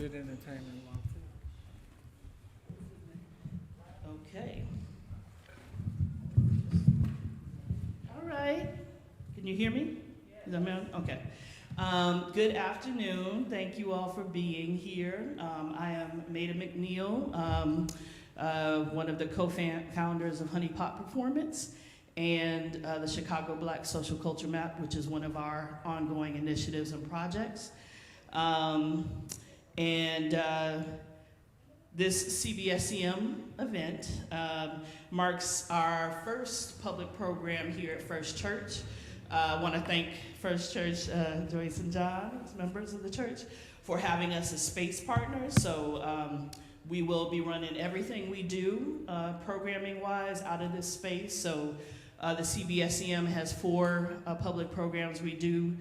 Good entertainment. Okay. All right. Can you hear me? Is that me on? Okay. Good afternoon. Thank you all for being here. I am Maida McNeil, one of the co-founders of HoneyPotPerformance and the Chicago Black Social Culture Map, which is one of our ongoing initiatives and projects. This CBSCM event marks our first public program here at First Church. I want to thank First Church, Joyce and John, as members of the church, for having us as space partners. So we will be running everything we do, programming-wise, out of this space. So the CBSCM has 4 public programs we do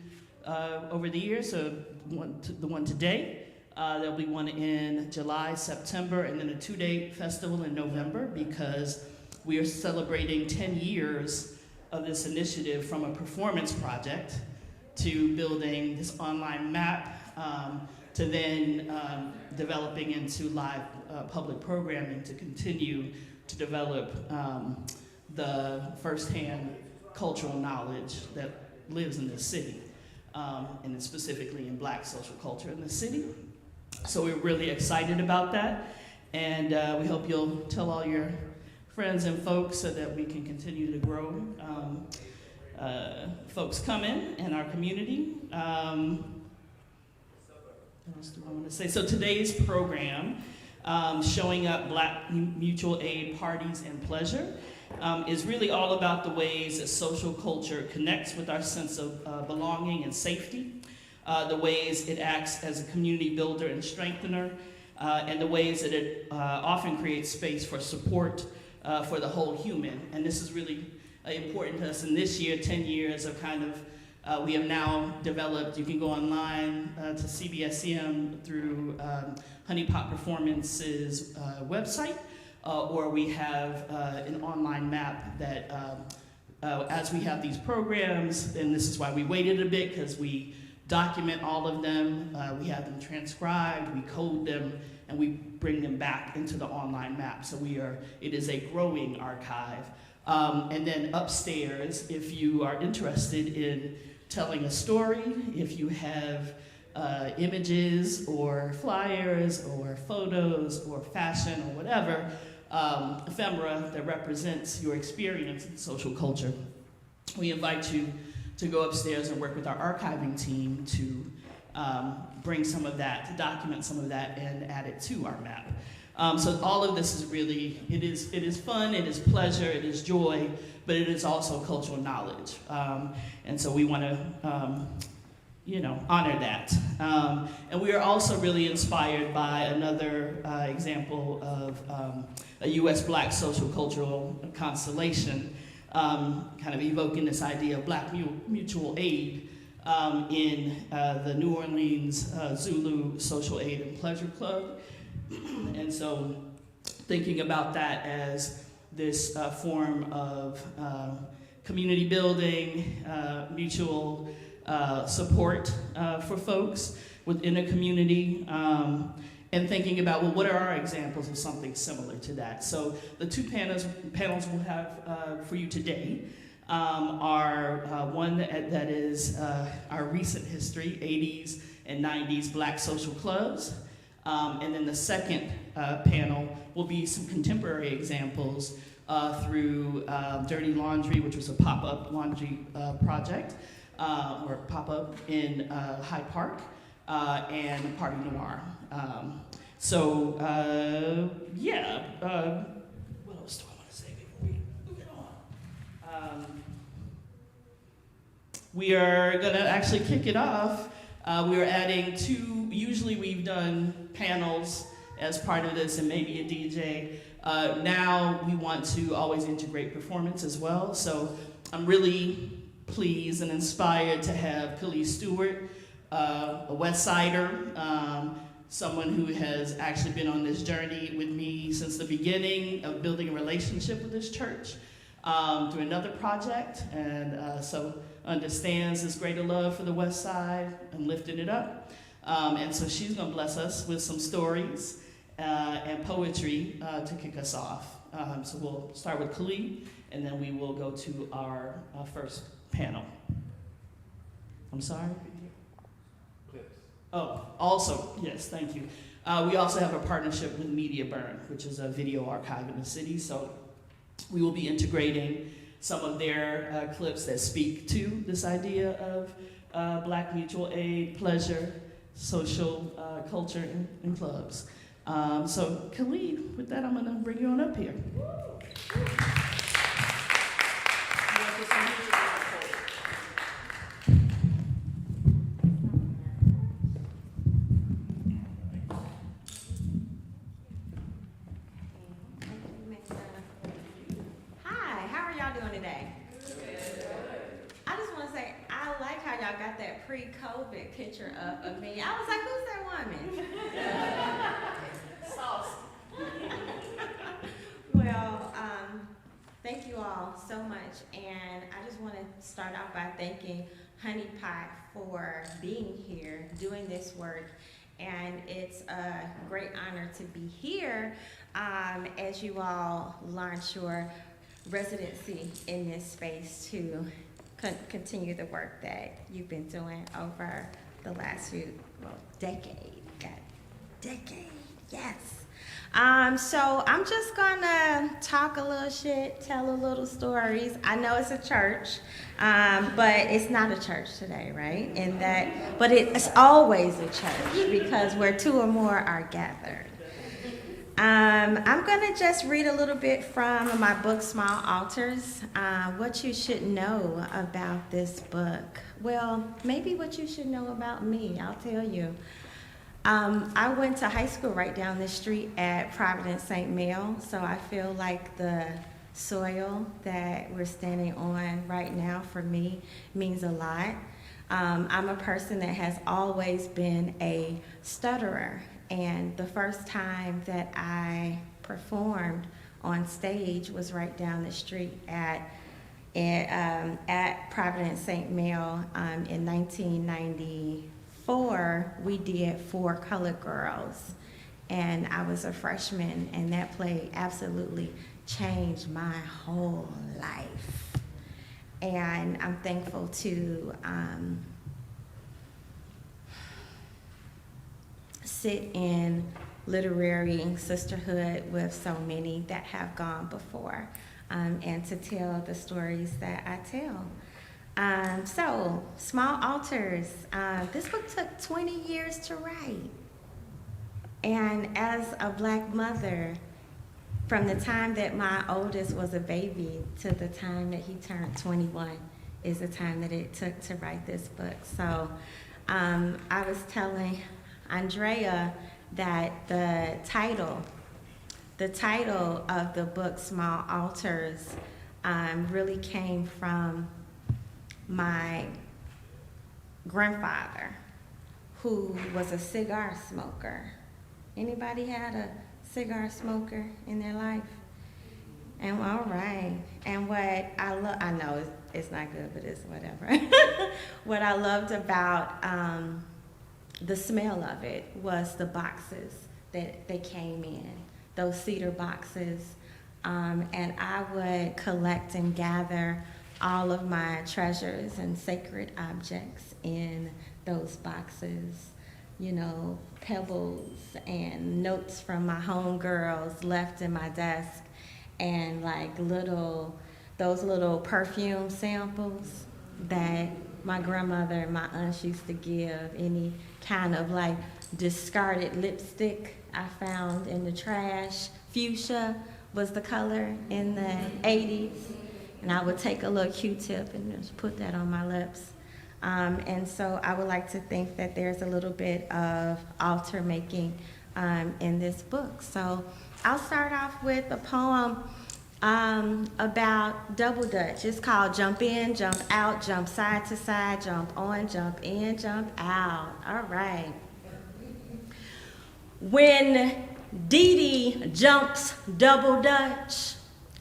over the years. So the one today. There'll be one in July, September, and then a 2-day festival in November, because we are celebrating 10 years of this initiative, from a performance project to building this online map to then developing into live public programming to continue to develop the firsthand cultural knowledge that lives in this city, and specifically in Black social culture in the city. So we're really excited about that, and we hope you'll tell all your friends and folks so that we can continue to grow folks coming in our community. What else do I want to say? So today's program, Showing Up Black Mutual Aid Parties and Pleasure, is really all about the ways that social culture connects with our sense of belonging and safety. The ways it acts as a community builder and strengthener, and the ways that it often creates space for support for the whole human. And this is really important to us in this year, 10 years of kind of, we have now developed, you can go online to CBSCM through HoneyPotPerformance's website, or we have an online map that, as we have these programs, and this is why we waited a bit, because we document all of them, we have them transcribed, we code them, and we bring them back into the online map. So it is a growing archive. And then upstairs, if you are interested in telling a story, if you have images or flyers or photos or fashion or whatever, ephemera that represents your experience in social culture, we invite you to go upstairs and work with our archiving team to bring some of that, to document some of that and add it to our map. So all of this is really, it is fun, it is pleasure, it is joy, but it is also cultural knowledge. And so we want to, honor that. And we are also really inspired by another example of a U.S. Black social cultural constellation, kind of evoking this idea of Black mutual aid in the New Orleans Zulu Social Aid and Pleasure Club. And so thinking about that as this form of community building, mutual support for folks within a community, and thinking about, well, what are our examples of something similar to that? So the 2 panels we'll have for you today are one that is our recent history, 80s and 90s Black social clubs. And then the second panel will be some contemporary examples through Dirty Laundry, which was a pop-up laundry project, or pop-up in Hyde Park, and Party Noir. What else do I want to say before we get on? We are going to actually kick it off. We are adding 2, usually we've done panels as part of this and maybe a DJ. Now we want to always integrate performance as well. So I'm really pleased and inspired to have Khalees Stewart, a West Sider, someone who has actually been on this journey with me since the beginning of building a relationship with this church, through another project, and so understands this greater love for the West Side and lifting it up. And so she's going to bless us with some stories and poetry to kick us off. So we'll start with Khalid, and then we will go to our first panel. I'm sorry? Clips. Oh, also, yes, thank you. We also have a partnership with Media Burn, which is a video archive in the city. So we will be integrating some of their clips that speak to this idea of Black mutual aid, pleasure, social culture, and clubs. So Khalid, with that, I'm going to bring you on up here. Hi, how are y'all doing today? I just want to say, I like how y'all got that pre-COVID picture up of me. I was like, who's that woman? Sauce. Well, thank you all so much. And I just want to start off by thanking HoneyPot for being here, doing this work. And it's a great honor to be here as you all launch your residency in this space to continue the work that you've been doing over the last decade. Yes. So I'm just gonna talk a little shit, tell a little stories. I know it's a church, but it's not a church today, right? But it's always a church because where two or more are gathered. I'm gonna just read a little bit from my book, Small Altars. What you should know about this book. Well, maybe what you should know about me, I'll tell you. I went to high school right down the street at Providence St. Mel, so I feel like the soil that we're standing on right now for me means a lot. I'm a person that has always been a stutterer, and the first time that I performed on stage was right down the street at Providence St. Mel in 1994. We did Four Colored Girls, and I was a freshman, and that play absolutely changed my whole life. And I'm thankful to sit in literary sisterhood with so many that have gone before, and to tell the stories that I tell. So, Small Altars. This book took 20 years to write. And as a Black mother, from the time that my oldest was a baby to the time that he turned 21 is the time that it took to write this book. So, I was telling Andrea that the title of the book, Small Altars, really came from my grandfather, who was a cigar smoker. Anybody had a cigar smoker in their life? And all right. And what I know it's not good, but it's whatever. What I loved about the smell of it was the boxes that they came in, those cedar boxes. And I would collect and gather all of my treasures and sacred objects in those boxes, you know, pebbles and notes from my homegirls left in my desk, and like those little perfume samples that my grandmother and my aunts used to give, any kind of like discarded lipstick I found in the trash. Fuchsia was the color in the 80s. And I would take a little Q-tip and just put that on my lips. And so I would like to think that there's a little bit of altar making in this book. So I'll start off with a poem about double dutch. It's called Jump In, Jump Out, Jump Side to Side, Jump On, Jump In, Jump Out. All right. When Dee Dee jumps double dutch,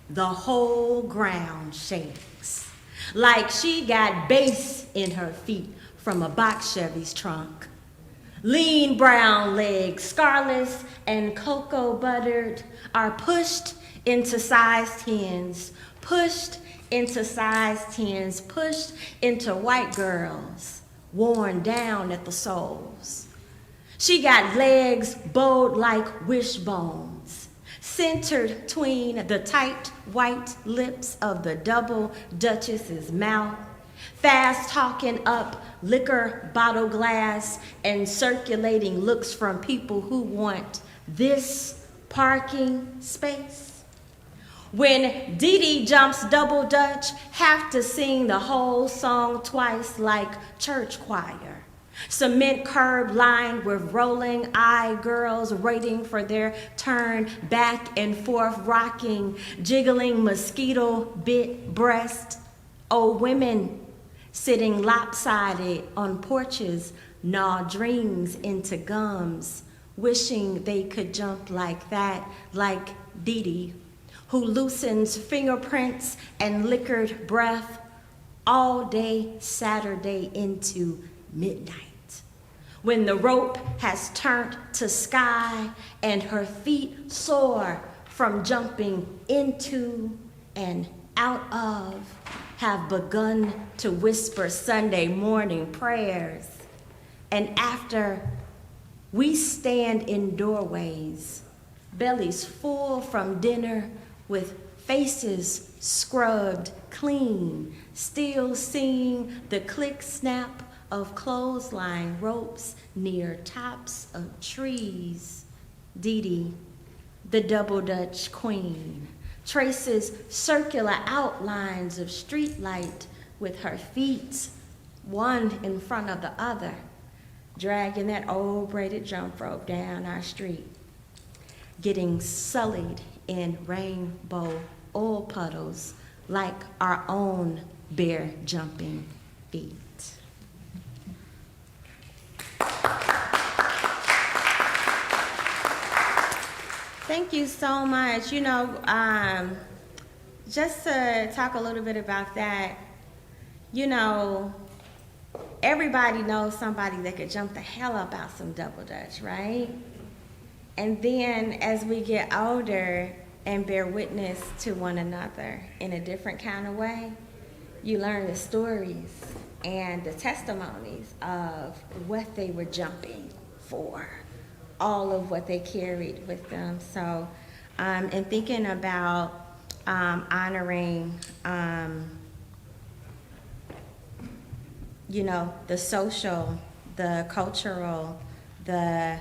the whole ground shakes, like she got bass in her feet from a box Chevy's trunk. Lean brown legs, scarlet and cocoa buttered, are pushed into size 10s, pushed into size 10s, pushed into white girls, worn down at the soles. She got legs bowed like wishbones, centered between the tight white lips of the double duchess's mouth, fast talking up liquor bottle glass and circulating looks from people who want this parking space. When Dee Dee jumps double dutch, have to sing the whole song twice like church choir. Cement curb lined with rolling eye girls waiting for their turn, back and forth rocking, jiggling mosquito bit breast. Old women sitting lopsided on porches, gnaw dreams into gums, wishing they could jump like that, like Dee Dee, who loosens fingerprints and liquored breath all day Saturday into midnight. When the rope has turned to sky and her feet soar from jumping into and out of, have begun to whisper Sunday morning prayers. And after, we stand in doorways, bellies full from dinner with faces scrubbed clean, still seeing the click-snap of clothesline ropes near tops of trees. Dee Dee, the double Dutch queen, traces circular outlines of streetlight with her feet, one in front of the other, dragging that old braided jump rope down our street, getting sullied in rainbow oil puddles like our own bare jumping feet. Thank you so much. You know, just to talk a little bit about that, you know, everybody knows somebody that could jump the hell up out some double dutch, right? And then as we get older and bear witness to one another in a different kind of way, you learn the stories and the testimonies of what they were jumping for, all of what they carried with them. So, in thinking about honoring, you know, the social, the cultural, the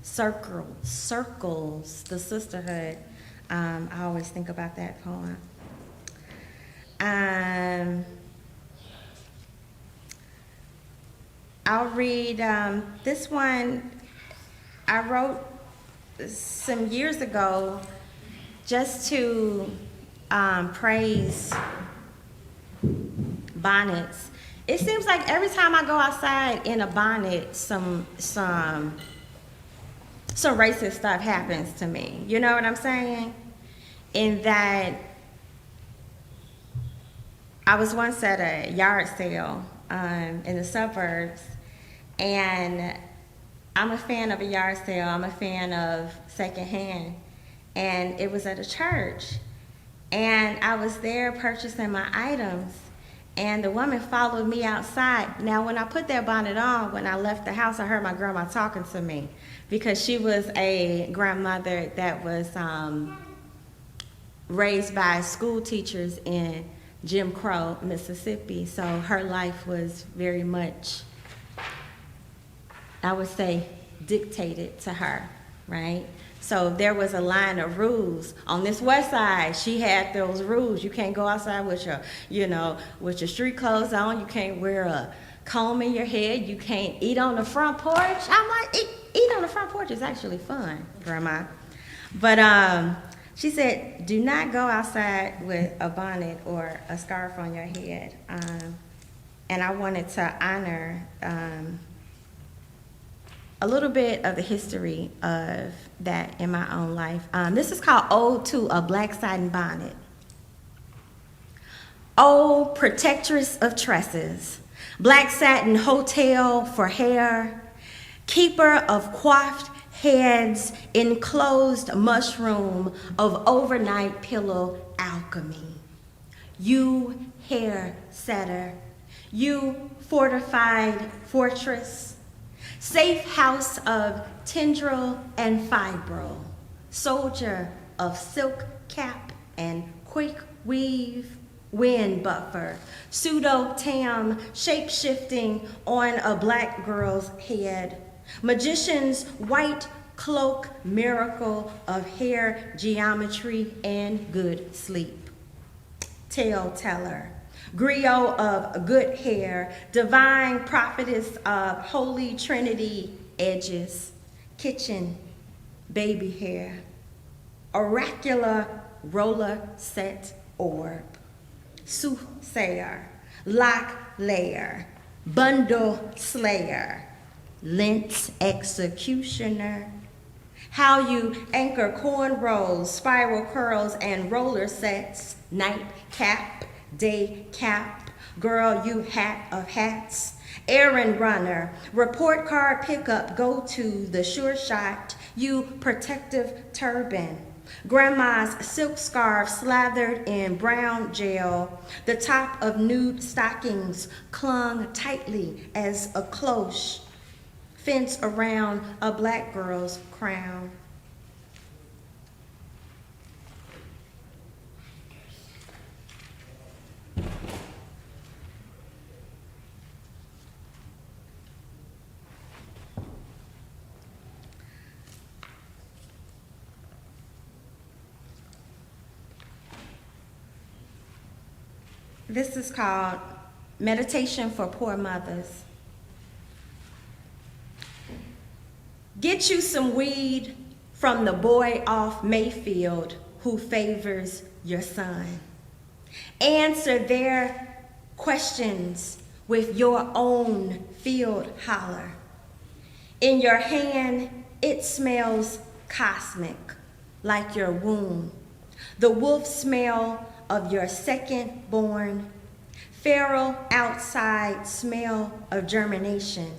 circles, the sisterhood, I always think about that poem. I'll read this one. I wrote some years ago just to praise bonnets. It seems like every time I go outside in a bonnet, some racist stuff happens to me. You know what I'm saying? In that I was once at a yard sale in the suburbs, and I'm a fan of a yard sale. I'm a fan of secondhand. And it was at a church. And I was there purchasing my items. And the woman followed me outside. Now, when I put that bonnet on, when I left the house, I heard my grandma talking to me. Because she was a grandmother that was raised by school teachers in Jim Crow, Mississippi. So her life was very much, I would say, dictated to her, right? So there was a line of rules. On this west side, she had those rules. You can't go outside with your, with your street clothes on. You can't wear a comb in your head. You can't eat on the front porch. I'm like, eat on the front porch is actually fun, Grandma. But she said, do not go outside with a bonnet or a scarf on your head. And I wanted to honor a little bit of the history of that in my own life. This is called Ode to a Black Satin Bonnet. Oh, protectress of tresses, black satin hotel for hair, keeper of coiffed heads, enclosed mushroom of overnight pillow alchemy. You hair setter, you fortified fortress, safe house of tendril and fibril, soldier of silk cap and quick weave, wind buffer, pseudo-tam, shape-shifting on a black girl's head, magician's white cloak, miracle of hair geometry and good sleep, tale teller, griot of good hair, divine prophetess of holy trinity edges, kitchen, baby hair, oracular roller set orb, soothsayer, lock layer, bundle slayer, lynx executioner, how you anchor cornrows, spiral curls, and roller sets, night cap, day cap, girl you hat of hats, errand runner, report card pickup, go to the sure shot, you protective turban, grandma's silk scarf slathered in brown gel, the top of nude stockings clung tightly as a cloche, fence around a black girl's crown. This is called Meditation for Poor Mothers. Get you some weed from the boy off Mayfield who favors your son. Answer their questions with your own field holler. In your hand, it smells cosmic, like your womb. The wolf smell of your second born, feral outside smell of germination.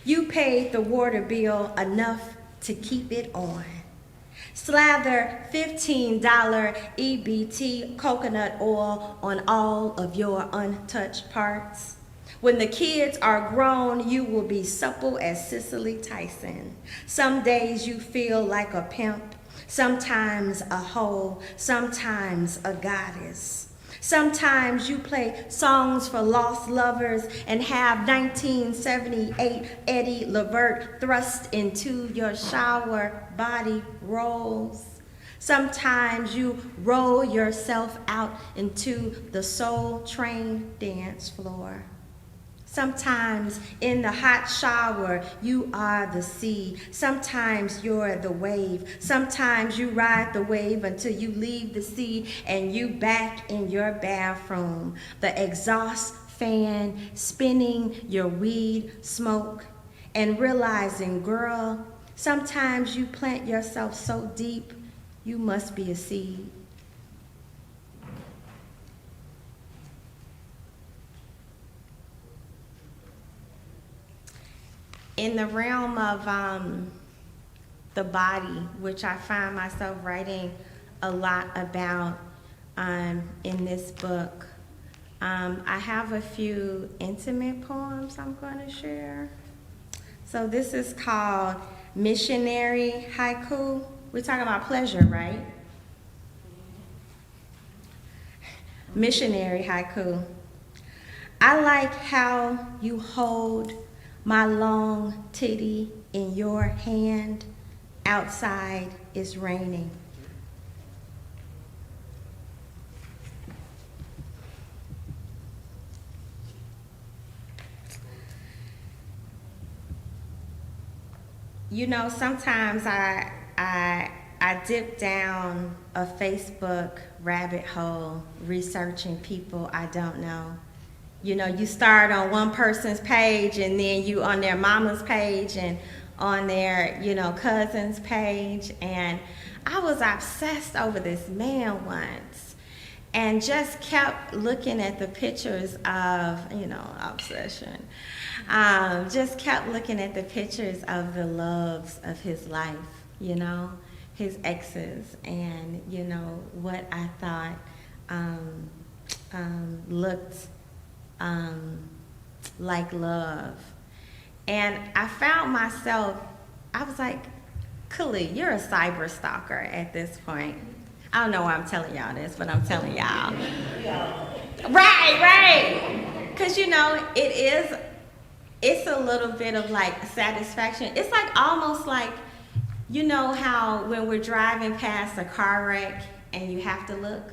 You paid the water bill enough to keep it on. Slather $15 EBT coconut oil on all of your untouched parts. When the kids are grown, you will be supple as Cicely Tyson. Some days you feel like a pimp, sometimes a hoe, sometimes a goddess. Sometimes you play songs for lost lovers and have 1978 Eddie Levert thrust into your shower body rolls. Sometimes you roll yourself out into the Soul Train dance floor. Sometimes in the hot shower, you are the sea. Sometimes you're the wave. Sometimes you ride the wave until you leave the sea and you back in your bathroom. The exhaust fan spinning your weed smoke and realizing, girl, sometimes you plant yourself so deep, you must be a seed. In the realm of the body, which I find myself writing a lot about in this book, I have a few intimate poems I'm going to share. So this is called Missionary Haiku. We're talking about pleasure, right? Missionary Haiku. I like how you hold my long titty in your hand, outside is raining. You know, sometimes I dip down a Facebook rabbit hole researching people I don't know. You know, you start on one person's page and then you on their mama's page and on their, you know, cousin's page. And I was obsessed over this man once and just kept looking at the pictures of, you know, obsession, Just kept looking at the pictures of the loves of his life, you know, his exes, and, you know, what I thought looked like love. And I found myself, I was like, Khalid, you're a cyber stalker at this point. I don't know why I'm telling y'all this, but I'm telling y'all. Right. Because, you know, it's a little bit of like satisfaction. It's like almost like, you know how when we're driving past a car wreck and you have to look?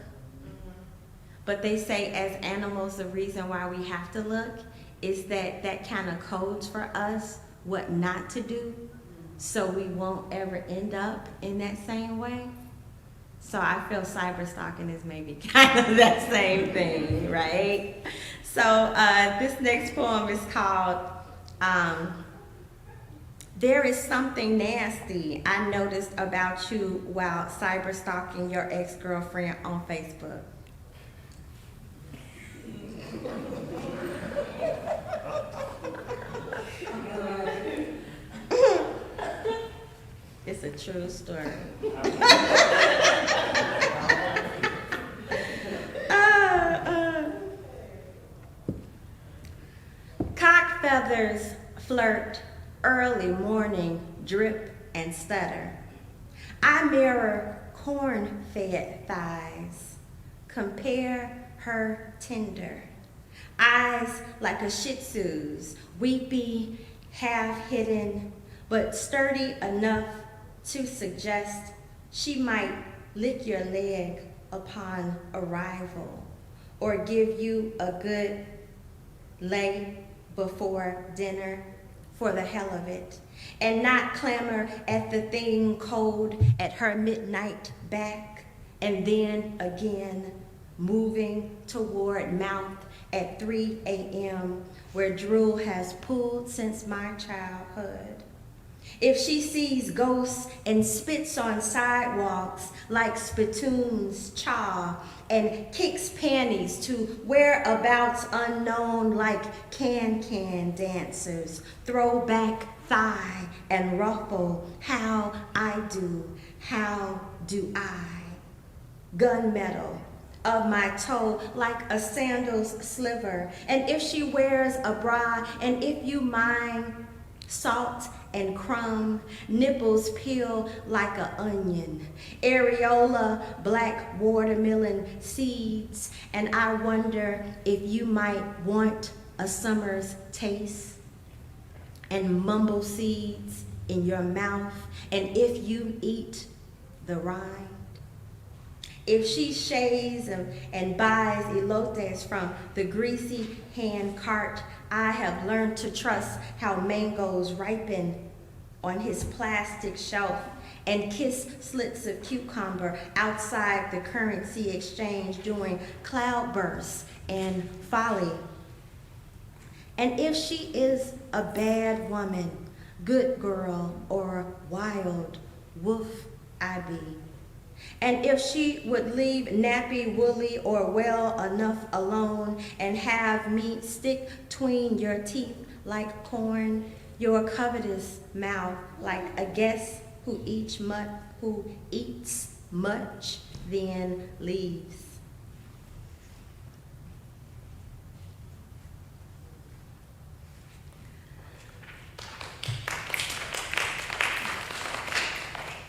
But they say as animals, the reason why we have to look is that kind of codes for us what not to do, so we won't ever end up in that same way. So I feel cyber stalking is maybe kind of that same thing, right? So this next poem is called There Is Something Nasty I Noticed About You While Cyber Stalking Your Ex-Girlfriend on Facebook. It's a true story. Cock feathers flirt, early morning drip and stutter. I mirror corn-fed thighs, compare her tender. Eyes like a Shih Tzu's, weepy, half-hidden, but sturdy enough to suggest she might lick your leg upon arrival or give you a good lay before dinner for the hell of it, and not clamor at the thing cold at her midnight back, and then again moving toward mouth at 3 a.m. where drool has pooled since my childhood. If she sees ghosts and spits on sidewalks like spittoons chaw and kicks panties to whereabouts unknown like can-can dancers, throw back thigh and ruffle, how do I? Gunmetal of my toe like a sandal's sliver, and if she wears a bra, and if you mind, salt and crumb, nipples peel like an onion, areola, black watermelon seeds, and I wonder if you might want a summer's taste, and mumble seeds in your mouth, and if you eat the rind. If she shaves and buys elotes from the greasy hand cart, I have learned to trust how mangoes ripen on his plastic shelf and kiss slits of cucumber outside the currency exchange during cloudbursts and folly. And if she is a bad woman, good girl, or wild wolf I be. And if she would leave nappy, woolly, or well enough alone and have me stick between your teeth like corn, your covetous mouth like a guest who eats much, then leaves.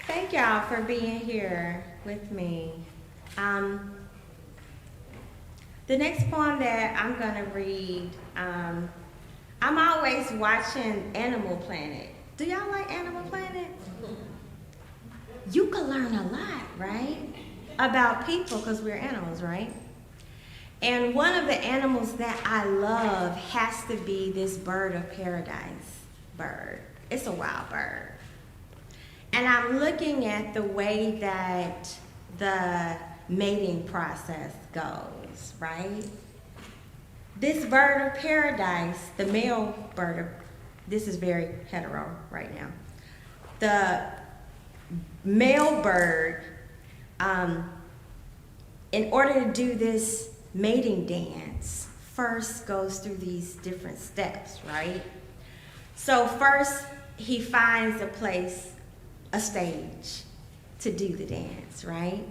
Thank y'all for being here with me. The next poem that I'm gonna read, I'm always watching Animal Planet. Do y'all like Animal Planet? You can learn a lot, right? About people, because we're animals, right? And one of the animals that I love has to be this bird of paradise bird. It's a wild bird. And I'm looking at the way that the mating process goes, right? This bird of paradise, the male bird of, this is very hetero right now. The male bird, in order to do this mating dance, first goes through these different steps, right? So first, he finds a place, a stage, to do the dance, right?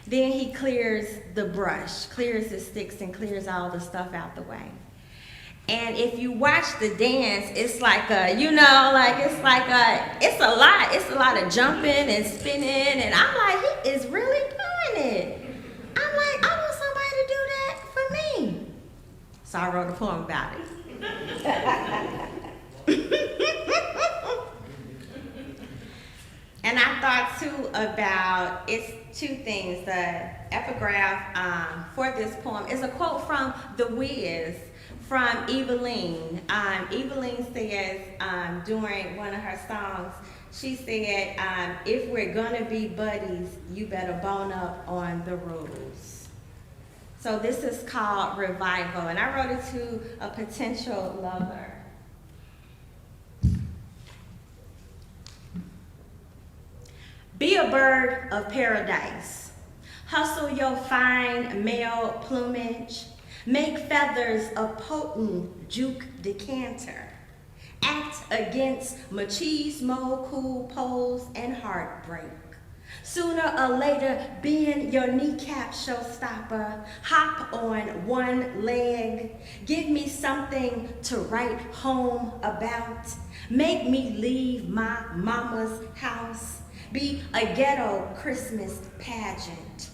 Then he clears the brush, clears the sticks, and clears all the stuff out the way. And if you watch the dance, it's like it's a lot of jumping and spinning, and I'm like, he is really doing it. I'm like, I want somebody to do that for me. So I wrote a poem about it. And I thought too about, it's two things. The epigraph for this poem is a quote from The Wiz, from Eveline. Eveline says during one of her songs, she said, if we're gonna be buddies, you better bone up on the rules. So this is called Revival, and I wrote it to a potential lover. Be a bird of paradise. Hustle your fine male plumage. Make feathers a potent juke decanter. Act against machismo, cool poles, and heartbreak. Sooner or later, bend your kneecap, showstopper. Hop on one leg. Give me something to write home about. Make me leave my mama's house. Be a ghetto Christmas pageant.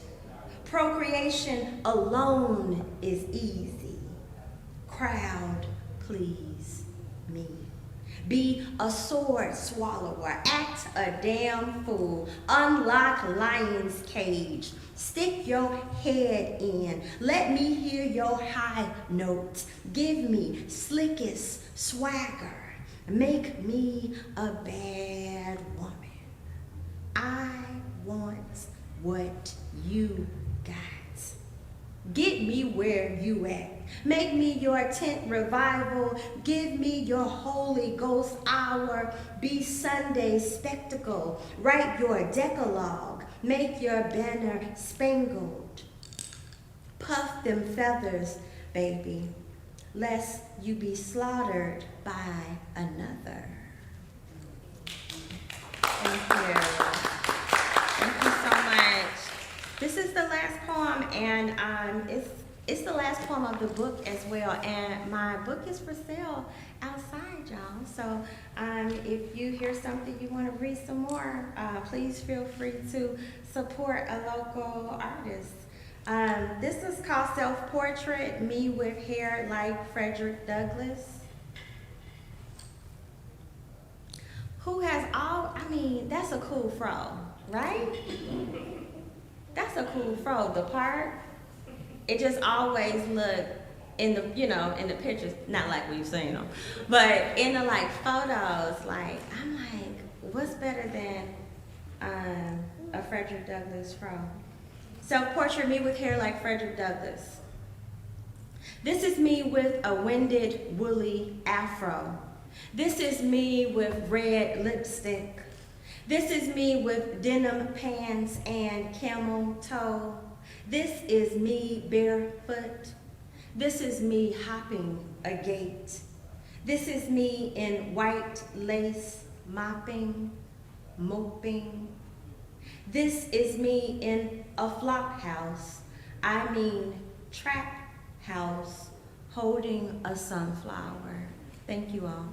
Procreation alone is easy. Crowd, please me. Be a sword swallower. Act a damn fool. Unlock lion's cage. Stick your head in. Let me hear your high notes. Give me slickest swagger. Make me a bad woman. I want what you got. Get me where you at. Make me your tent revival. Give me your Holy Ghost hour. Be Sunday spectacle. Write your decalogue. Make your banner spangled. Puff them feathers, baby, lest you be slaughtered by another. Thank you. Thank you so much. This is the last poem, and it's the last poem of the book as well. And my book is for sale outside, y'all. So if you hear something you want to read some more, please feel free to support a local artist. This is called Self-Portrait, Me with Hair Like Frederick Douglass. Who has that's a cool fro, right? That's a cool fro. The part, it just always look in the, in the pictures, not like we've seen them, but in the photos, I'm like, what's better than a Frederick Douglass fro? Self-portrait, me with hair like Frederick Douglass. This is me with a winded, woolly afro. This is me with red lipstick. This is me with denim pants and camel toe. This is me barefoot. This is me hopping a gate. This is me in white lace, mopping, moping. This is me in a flop house, trap house, holding a sunflower. Thank you all.